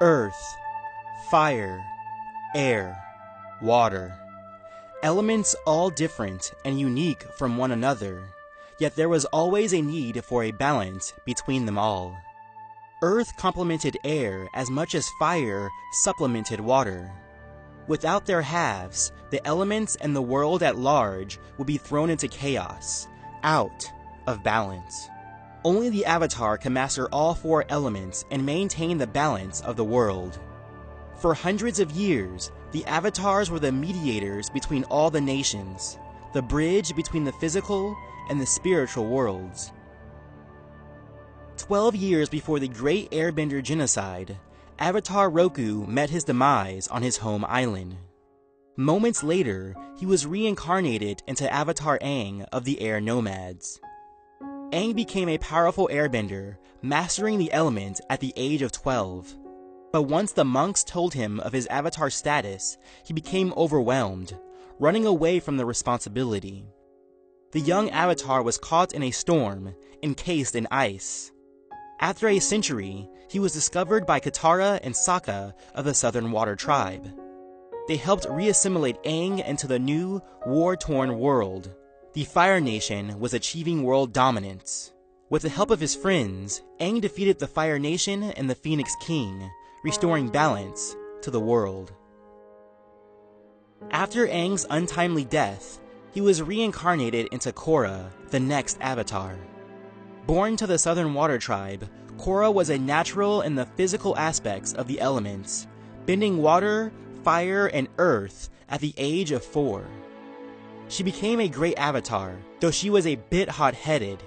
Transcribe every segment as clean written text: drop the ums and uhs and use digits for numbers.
Earth, fire, air, water. Elements all different and unique from one another, yet there was always a need for a balance between them all. Earth complemented air as much as fire supplemented water. Without their halves, the elements and the world at large would be thrown into chaos, out of balance. Only the Avatar can master all four elements and maintain the balance of the world. For hundreds of years, the Avatars were the mediators between all the nations, the bridge between the physical and the spiritual worlds. 12 years before the Great Airbender Genocide, Avatar Roku met his demise on his home island. Moments later, he was reincarnated into Avatar Aang of the Air Nomads. Aang became a powerful airbender, mastering the element at the age of 12. But once the monks told him of his avatar status, he became overwhelmed, running away from the responsibility. The young avatar was caught in a storm, encased in ice. After a century, he was discovered by Katara and Sokka of the Southern Water Tribe. They helped reassimilate Aang into the new, war-torn world. The Fire Nation was achieving world dominance. With the help of his friends, Aang defeated the Fire Nation and the Phoenix King, restoring balance to the world. After Aang's untimely death, he was reincarnated into Korra, the next Avatar. Born to the Southern Water Tribe, Korra was a natural in the physical aspects of the elements, bending water, fire, and earth at the age of 4. She became a great avatar, though she was a bit hot-headed,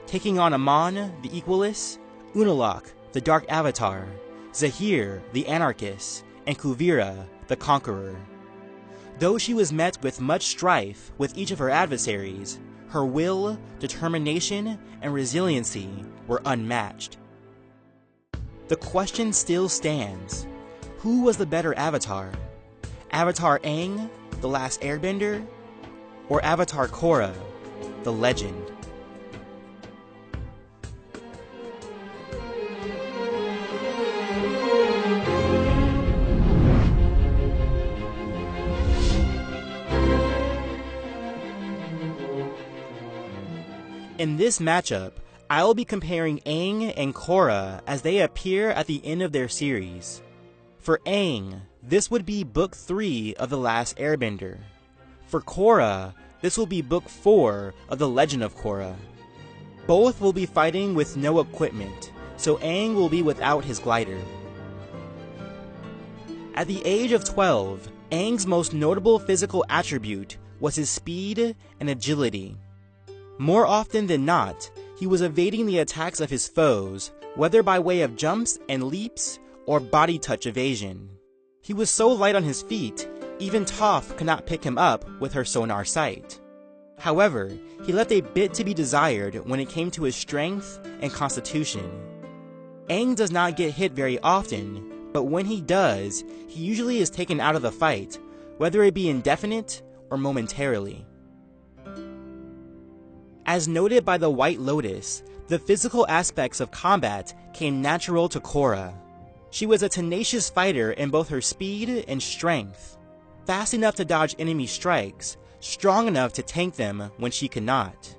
taking on Amon, the Equalist, Unalaq, the Dark Avatar, Zahir, the Anarchist, and Kuvira, the Conqueror. Though she was met with much strife with each of her adversaries, her will, determination, and resiliency were unmatched. The question still stands: who was the better Avatar? Avatar Aang, the last Airbender, or Avatar Korra, the legend? In this matchup, I will be comparing Aang and Korra as they appear at the end of their series. For Aang, this would be Book 3 of The Last Airbender. For Korra, this will be Book 4 of The Legend of Korra. Both will be fighting with no equipment, so Aang will be without his glider. At the age of 12, Aang's most notable physical attribute was his speed and agility. More often than not, he was evading the attacks of his foes, whether by way of jumps and leaps or body touch evasion. He was so light on his feet, even Toph could not pick him up with her sonar sight. However, he left a bit to be desired when it came to his strength and constitution. Aang does not get hit very often, but when he does, he usually is taken out of the fight, whether it be indefinite or momentarily. As noted by the White Lotus, the physical aspects of combat came natural to Korra. She was a tenacious fighter in both her speed and strength, fast enough to dodge enemy strikes, strong enough to tank them when she could not.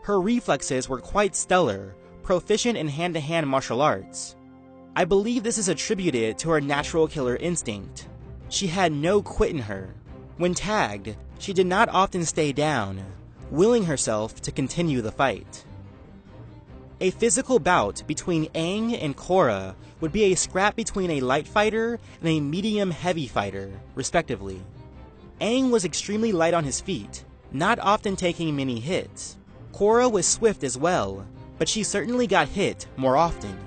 Her reflexes were quite stellar, proficient in hand-to-hand martial arts. I believe this is attributed to her natural killer instinct. She had no quit in her. When tagged, she did not often stay down, willing herself to continue the fight. A physical bout between Aang and Korra would be a scrap between a light fighter and a medium-heavy fighter, respectively. Aang was extremely light on his feet, not often taking many hits. Korra was swift as well, but she certainly got hit more often.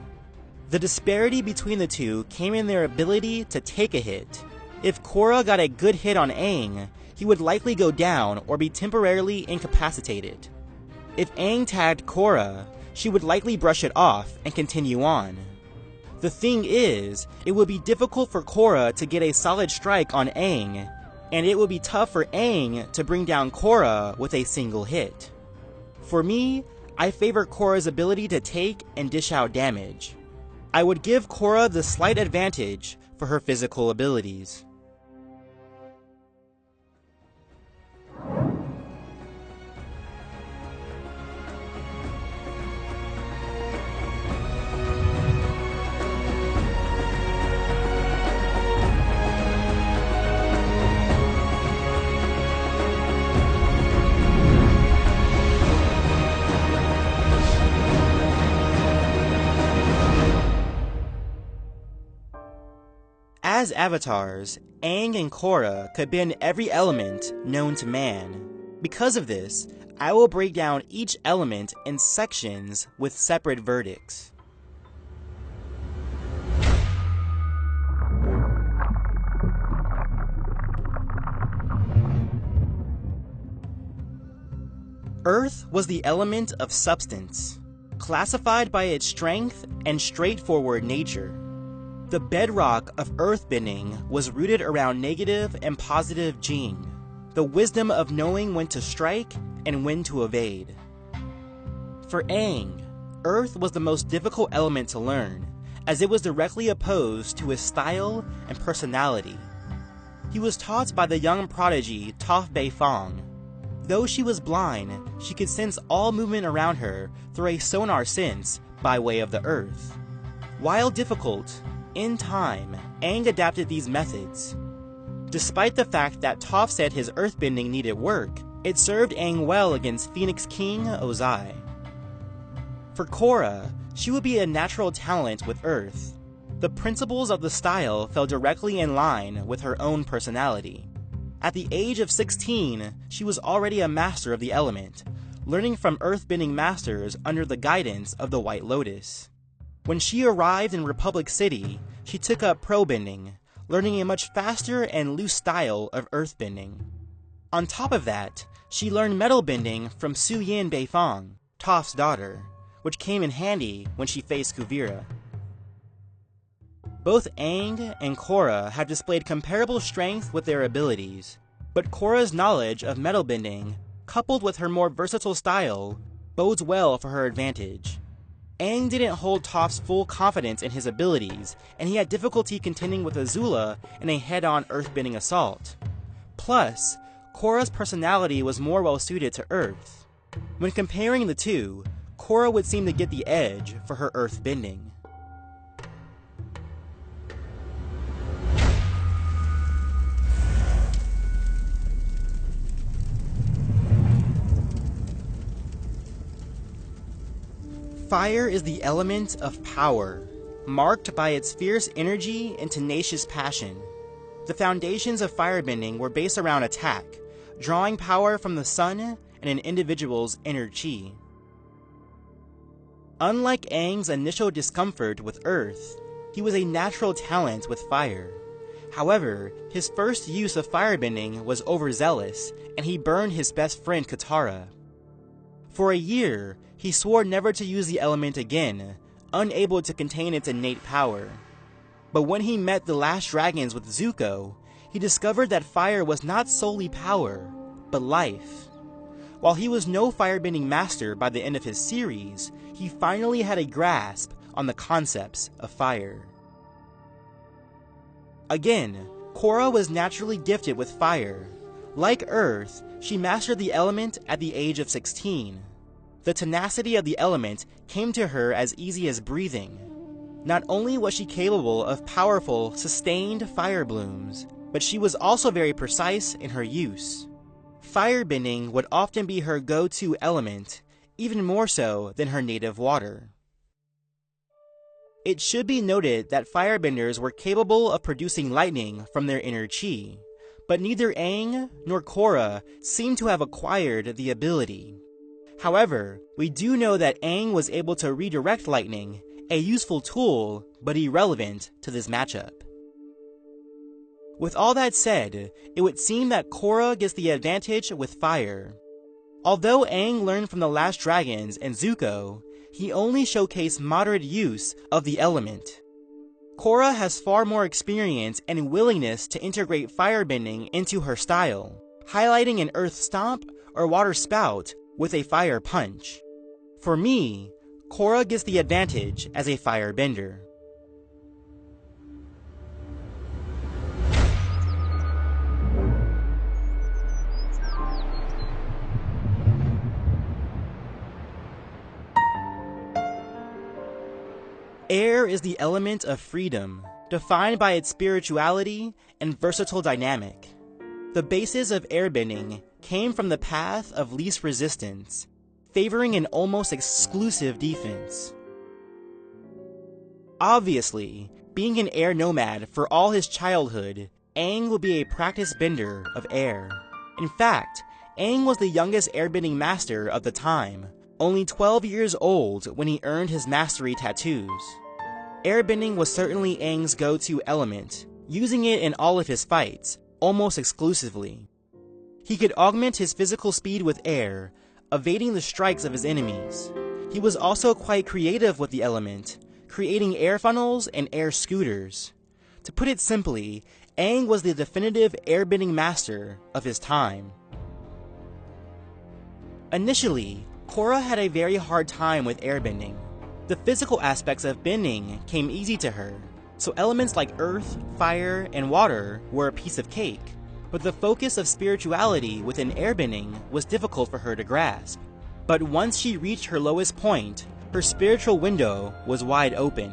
The disparity between the two came in their ability to take a hit. If Korra got a good hit on Aang, he would likely go down or be temporarily incapacitated. If Aang tagged Korra, she would likely brush it off and continue on. The thing is, it would be difficult for Korra to get a solid strike on Aang, and it would be tough for Aang to bring down Korra with a single hit. For me, I favor Korra's ability to take and dish out damage. I would give Korra the slight advantage for her physical abilities. As avatars, Aang and Korra could bend every element known to man. Because of this, I will break down each element in sections with separate verdicts. Earth was the element of substance, classified by its strength and straightforward nature. The bedrock of earthbending was rooted around negative and positive Jing, the wisdom of knowing when to strike and when to evade. For Aang, Earth was the most difficult element to learn, as it was directly opposed to his style and personality. He was taught by the young prodigy Toph Beifong. Though she was blind, she could sense all movement around her through a sonar sense by way of the Earth. While difficult, in time, Aang adapted these methods. Despite the fact that Toph said his earthbending needed work, it served Aang well against Phoenix King Ozai. For Korra, she would be a natural talent with Earth. The principles of the style fell directly in line with her own personality. At the age of 16, she was already a master of the element, learning from earthbending masters under the guidance of the White Lotus. When she arrived in Republic City, she took up pro-bending, learning a much faster and loose style of earthbending. On top of that, she learned metal bending from Su Yin Beifong, Toph's daughter, which came in handy when she faced Kuvira. Both Aang and Korra have displayed comparable strength with their abilities, but Korra's knowledge of metal bending, coupled with her more versatile style, bodes well for her advantage. Aang didn't hold Toph's full confidence in his abilities, and he had difficulty contending with Azula in a head-on earthbending assault. Plus, Korra's personality was more well-suited to Earth. When comparing the two, Korra would seem to get the edge for her earthbending. Fire is the element of power, marked by its fierce energy and tenacious passion. The foundations of firebending were based around attack, drawing power from the sun and an individual's inner chi. Unlike Aang's initial discomfort with Earth, he was a natural talent with fire. However, his first use of firebending was overzealous, and he burned his best friend Katara. For a year, he swore never to use the element again, unable to contain its innate power. But when he met the last dragons with Zuko, he discovered that fire was not solely power, but life. While he was no firebending master by the end of his series, he finally had a grasp on the concepts of fire. Again, Korra was naturally gifted with fire. Like Earth, she mastered the element at the age of 16. The tenacity of the element came to her as easy as breathing. Not only was she capable of powerful, sustained fire blooms, but she was also very precise in her use. Firebending would often be her go-to element, even more so than her native water. It should be noted that firebenders were capable of producing lightning from their inner chi, but neither Aang nor Korra seem to have acquired the ability. However, we do know that Aang was able to redirect lightning, a useful tool, but irrelevant to this matchup. With all that said, it would seem that Korra gets the advantage with fire. Although Aang learned from the last dragons and Zuko, he only showcased moderate use of the element. Korra has far more experience and willingness to integrate firebending into her style, highlighting an earth stomp or water spout with a fire punch. For me, Korra gets the advantage as a firebender. Air is the element of freedom, defined by its spirituality and versatile dynamic. The basis of airbending came from the path of least resistance, favoring an almost exclusive defense. Obviously, being an air nomad for all his childhood, Aang would be a practiced bender of air. In fact, Aang was the youngest airbending master of the time, only 12 years old when he earned his mastery tattoos. Airbending was certainly Aang's go-to element, using it in all of his fights, almost exclusively. He could augment his physical speed with air, evading the strikes of his enemies. He was also quite creative with the element, creating air funnels and air scooters. To put it simply, Aang was the definitive airbending master of his time. Initially, Korra had a very hard time with airbending. The physical aspects of bending came easy to her, so elements like earth, fire, and water were a piece of cake. But the focus of spirituality within airbending was difficult for her to grasp. But once she reached her lowest point, her spiritual window was wide open.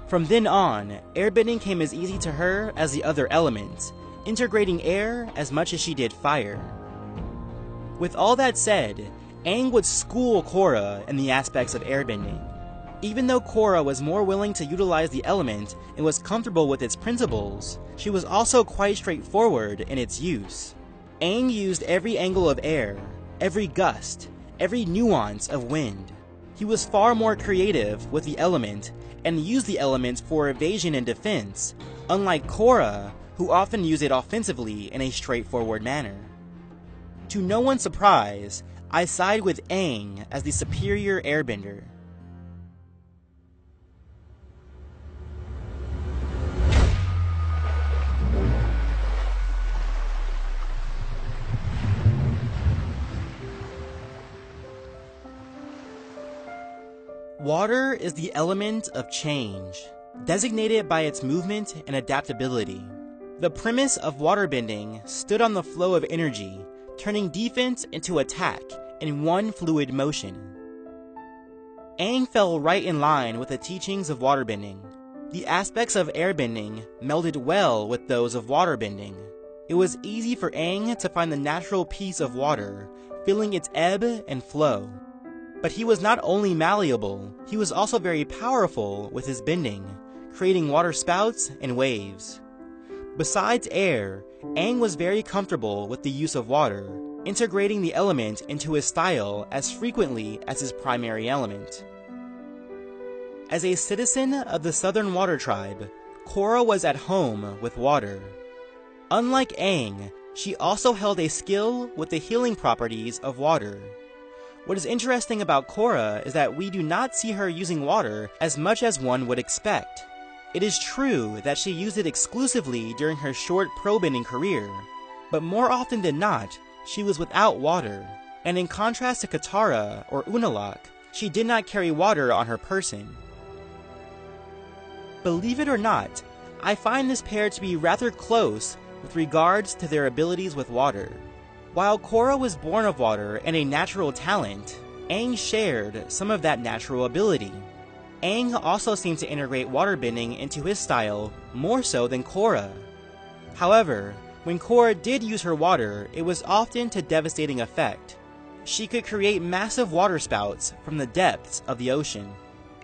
From then on, airbending came as easy to her as the other elements, integrating air as much as she did fire. With all that said, Aang would school Korra in the aspects of airbending. Even though Korra was more willing to utilize the element and was comfortable with its principles, she was also quite straightforward in its use. Aang used every angle of air, every gust, every nuance of wind. He was far more creative with the element and used the element for evasion and defense, unlike Korra, who often used it offensively in a straightforward manner. To no one's surprise, I side with Aang as the superior airbender. Water is the element of change, designated by its movement and adaptability. The premise of waterbending stood on the flow of energy, turning defense into attack in one fluid motion. Aang fell right in line with the teachings of waterbending. The aspects of airbending melded well with those of waterbending. It was easy for Aang to find the natural peace of water, feeling its ebb and flow. But he was not only malleable, he was also very powerful with his bending, creating water spouts and waves. Besides air, Aang was very comfortable with the use of water, integrating the element into his style as frequently as his primary element. As a citizen of the Southern Water Tribe, Korra was at home with water. Unlike Aang, she also held a skill with the healing properties of water. What is interesting about Korra is that we do not see her using water as much as one would expect. It is true that she used it exclusively during her short pro-bending career, but more often than not, she was without water, and in contrast to Katara or Unalaq, she did not carry water on her person. Believe it or not, I find this pair to be rather close with regards to their abilities with water. While Korra was born of water and a natural talent, Aang shared some of that natural ability. Aang also seemed to integrate waterbending into his style more so than Korra. However, when Korra did use her water, it was often to devastating effect. She could create massive water spouts from the depths of the ocean,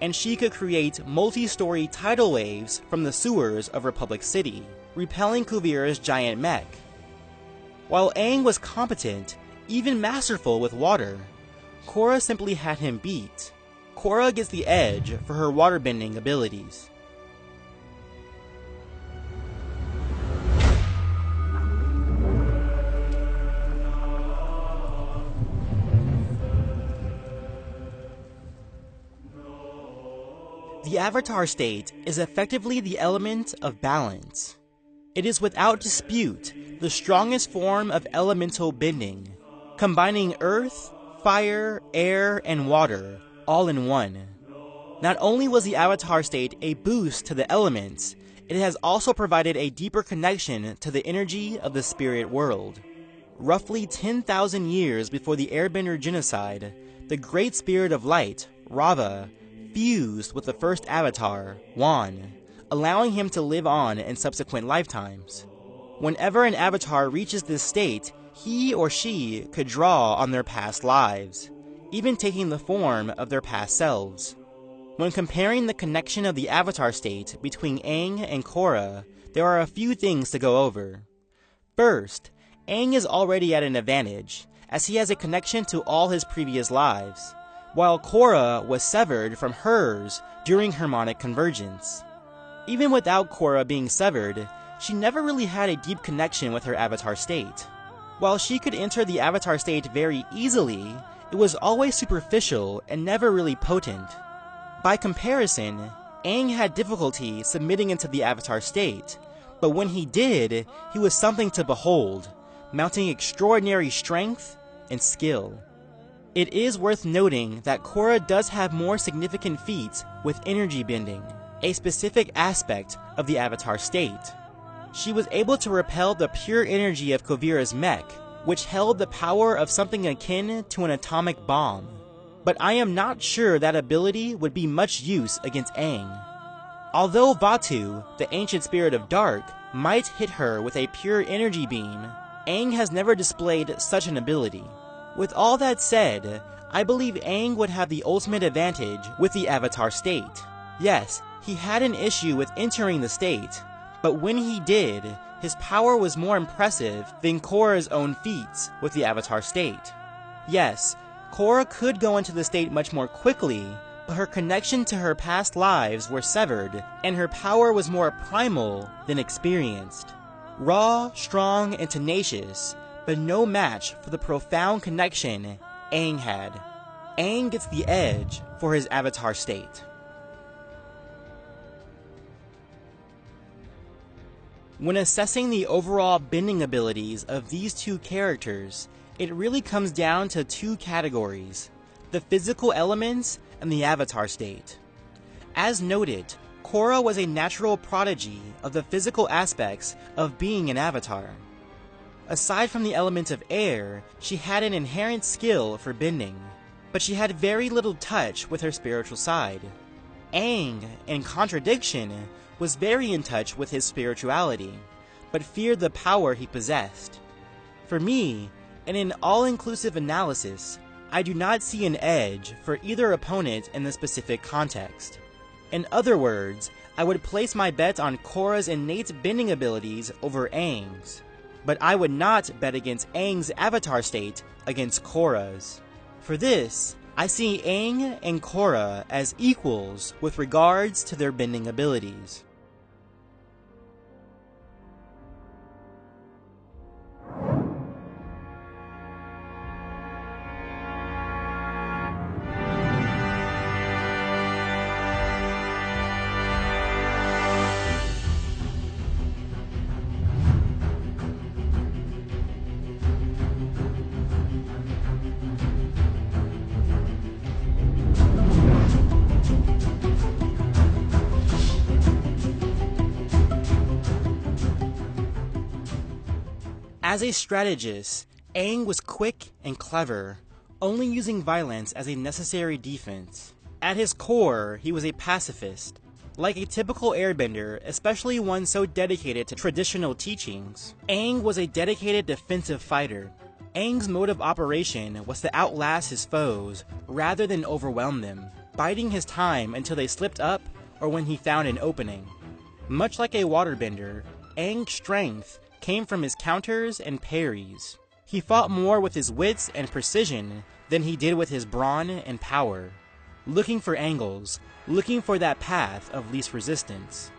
and she could create multi-story tidal waves from the sewers of Republic City, repelling Kuvira's giant mech. While Aang was competent, even masterful with water, Korra simply had him beat. Korra gets the edge for her waterbending abilities. The Avatar state is effectively the element of balance. It is without dispute the strongest form of elemental bending, combining earth, fire, air, and water all in one. Not only was the Avatar state a boost to the elements, it has also provided a deeper connection to the energy of the spirit world. Roughly 10,000 years before the Airbender genocide, the Great Spirit of Light, Rava, fused with the first avatar, Wan, allowing him to live on in subsequent lifetimes. Whenever an avatar reaches this state, he or she could draw on their past lives, even taking the form of their past selves. When comparing the connection of the avatar state between Aang and Korra, there are a few things to go over. First, Aang is already at an advantage, as he has a connection to all his previous lives, while Korra was severed from hers during harmonic convergence. Even without Korra being severed, she never really had a deep connection with her avatar state. While she could enter the avatar state very easily, it was always superficial and never really potent. By comparison, Aang had difficulty submitting into the avatar state, but when he did, he was something to behold, mounting extraordinary strength and skill. It is worth noting that Korra does have more significant feats with energy bending, a specific aspect of the avatar state. She was able to repel the pure energy of Kuvira's mech, which held the power of something akin to an atomic bomb. But I am not sure that ability would be much use against Aang. Although Vatu, the ancient spirit of dark, might hit her with a pure energy beam, Aang has never displayed such an ability. With all that said, I believe Aang would have the ultimate advantage with the avatar state. Yes, he had an issue with entering the state, but when he did, his power was more impressive than Korra's own feats with the avatar state. Yes, Korra could go into the state much more quickly, but her connection to her past lives were severed, and her power was more primal than experienced. Raw, strong, and tenacious, but no match for the profound connection Aang had. Aang gets the edge for his avatar state. When assessing the overall bending abilities of these two characters, it really comes down to two categories: the physical elements and the avatar state. As noted, Korra was a natural prodigy of the physical aspects of being an avatar. Aside from the element of air, she had an inherent skill for bending, but she had very little touch with her spiritual side. Aang, in contradiction, was very in touch with his spirituality, but feared the power he possessed. For me, in an all-inclusive analysis, I do not see an edge for either opponent in the specific context. In other words, I would place my bet on Korra's innate bending abilities over Aang's, but I would not bet against Aang's avatar state against Korra's. For this, I see Aang and Korra as equals with regards to their bending abilities. As a strategist, Aang was quick and clever, only using violence as a necessary defense. At his core, he was a pacifist. Like a typical airbender, especially one so dedicated to traditional teachings, Aang was a dedicated defensive fighter. Aang's mode of operation was to outlast his foes rather than overwhelm them, biding his time until they slipped up or when he found an opening. Much like a waterbender, Aang's strength came from his counters and parries. He fought more with his wits and precision than he did with his brawn and power, looking for angles, looking for that path of least resistance.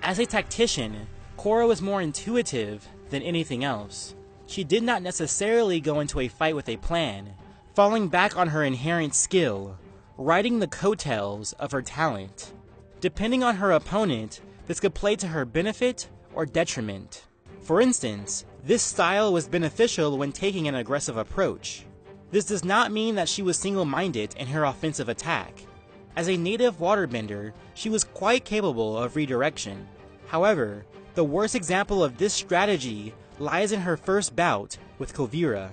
As a tactician, Korra was more intuitive than anything else. She did not necessarily go into a fight with a plan, falling back on her inherent skill, riding the coattails of her talent. Depending on her opponent, this could play to her benefit or detriment. For instance, this style was beneficial when taking an aggressive approach. This does not mean that she was single-minded in her offensive attack. As a native waterbender, she was quite capable of redirection. However, the worst example of this strategy lies in her first bout with Kuvira.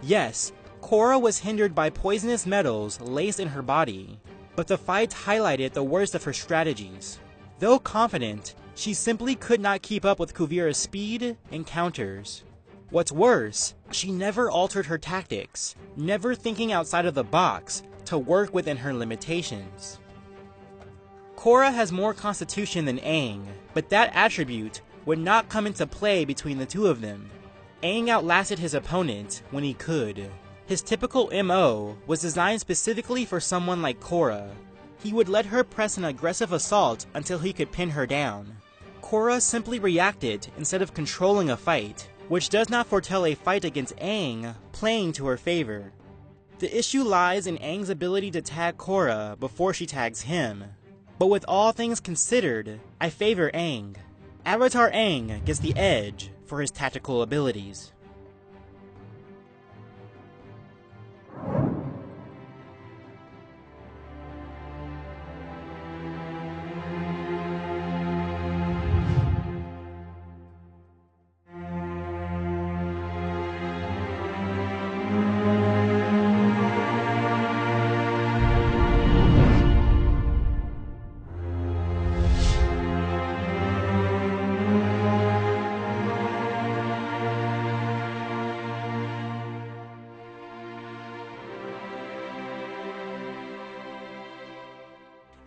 Yes, Korra was hindered by poisonous metals laced in her body, but the fight highlighted the worst of her strategies. Though confident, she simply could not keep up with Kuvira's speed and counters. What's worse, she never altered her tactics, never thinking outside of the box to work within her limitations. Korra has more constitution than Aang, but that attribute would not come into play between the two of them. Aang outlasted his opponent when he could. His typical MO was designed specifically for someone like Korra. He would let her press an aggressive assault until he could pin her down. Korra simply reacted instead of controlling a fight, which does not foretell a fight against Aang playing to her favor. The issue lies in Aang's ability to tag Korra before she tags him. But with all things considered, I favor Aang. Avatar Aang gets the edge for his tactical abilities.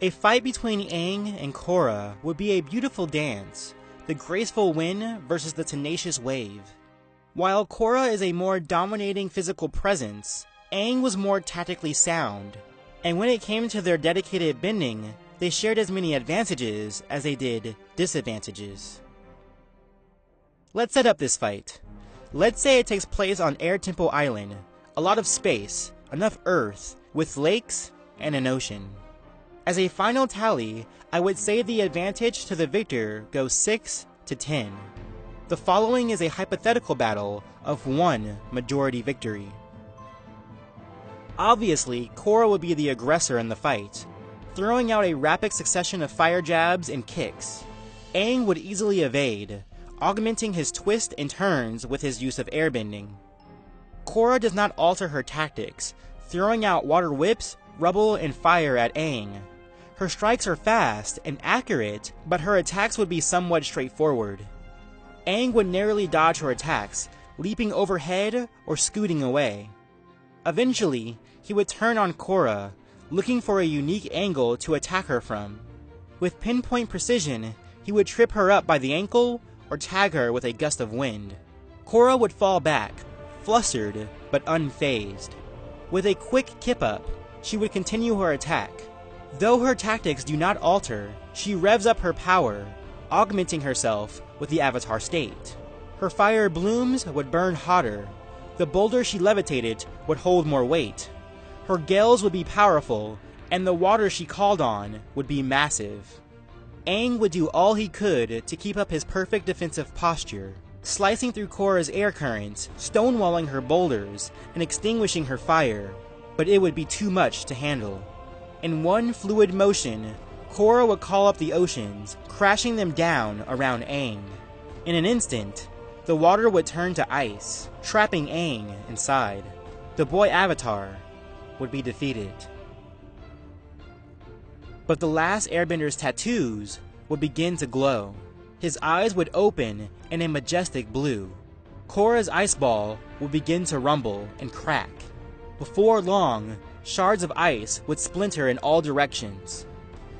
A fight between Aang and Korra would be a beautiful dance, the graceful wind versus the tenacious wave. While Korra is a more dominating physical presence, Aang was more tactically sound, and when it came to their dedicated bending, they shared as many advantages as they did disadvantages. Let's set up this fight. Let's say it takes place on Air Temple Island, a lot of space, enough Earth, with lakes, and an ocean. As a final tally, I would say the advantage to the victor goes 6-10. The following is a hypothetical battle of one majority victory. Obviously, Korra would be the aggressor in the fight, throwing out a rapid succession of fire jabs and kicks. Aang would easily evade, augmenting his twists and turns with his use of airbending. Korra does not alter her tactics, throwing out water whips, rubble, and fire at Aang. Her strikes are fast and accurate, but her attacks would be somewhat straightforward. Aang would narrowly dodge her attacks, leaping overhead or scooting away. Eventually, he would turn on Korra, looking for a unique angle to attack her from. With pinpoint precision, he would trip her up by the ankle or tag her with a gust of wind. Korra would fall back, flustered but unfazed. With a quick kip up, she would continue her attack. Though her tactics do not alter, she revs up her power, augmenting herself with the Avatar state. Her fire blooms would burn hotter. The boulder she levitated would hold more weight. Her gales would be powerful, and the water she called on would be massive. Aang would do all he could to keep up his perfect defensive posture, slicing through Korra's air current, stonewalling her boulders, and extinguishing her fire, but it would be too much to handle. In one fluid motion, Korra would call up the oceans, crashing them down around Aang. In an instant, the water would turn to ice, trapping Aang inside. The boy Avatar would be defeated. But the last airbender's tattoos would begin to glow. His eyes would open in a majestic blue. Korra's ice ball would begin to rumble and crack. Before long, shards of ice would splinter in all directions.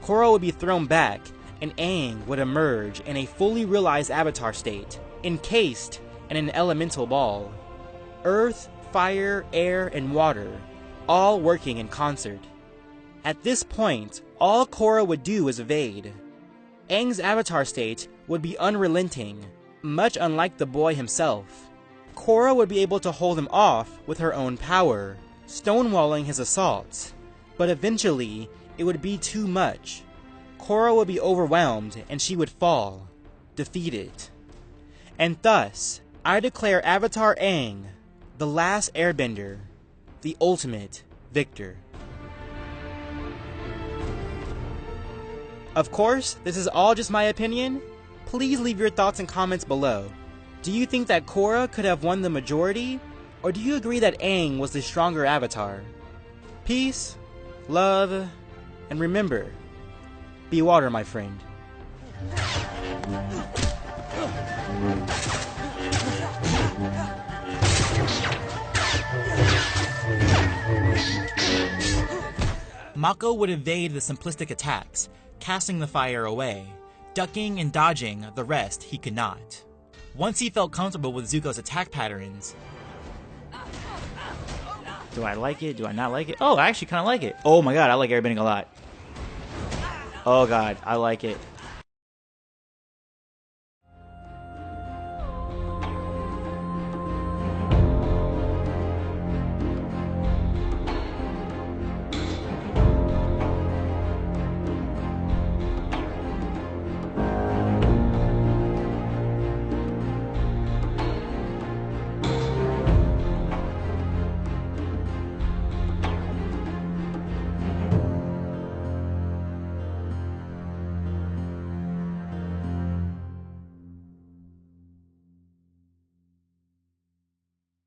Korra would be thrown back, and Aang would emerge in a fully realized Avatar state, encased in an elemental ball. Earth, fire, air, and water, all working in concert. At this point, all Korra would do is evade. Aang's Avatar state would be unrelenting, much unlike the boy himself. Korra would be able to hold him off with her own power, stonewalling his assaults, but eventually it would be too much. Korra would be overwhelmed and she would fall, defeated. And thus, I declare Avatar Aang the last airbender, the ultimate victor. Of course, this is all just my opinion. Please leave your thoughts and comments below. Do you think that Korra could have won the majority? Or do you agree that Aang was the stronger avatar? Peace, love, and remember, be water, my friend. Mako would evade the simplistic attacks, casting the fire away, ducking and dodging the rest he could not. Once he felt comfortable with Zuko's attack patterns... Do I like it? Do I not like it? Oh, I actually kind of like it. Oh my god, I like airbending a lot. Oh god, I like it.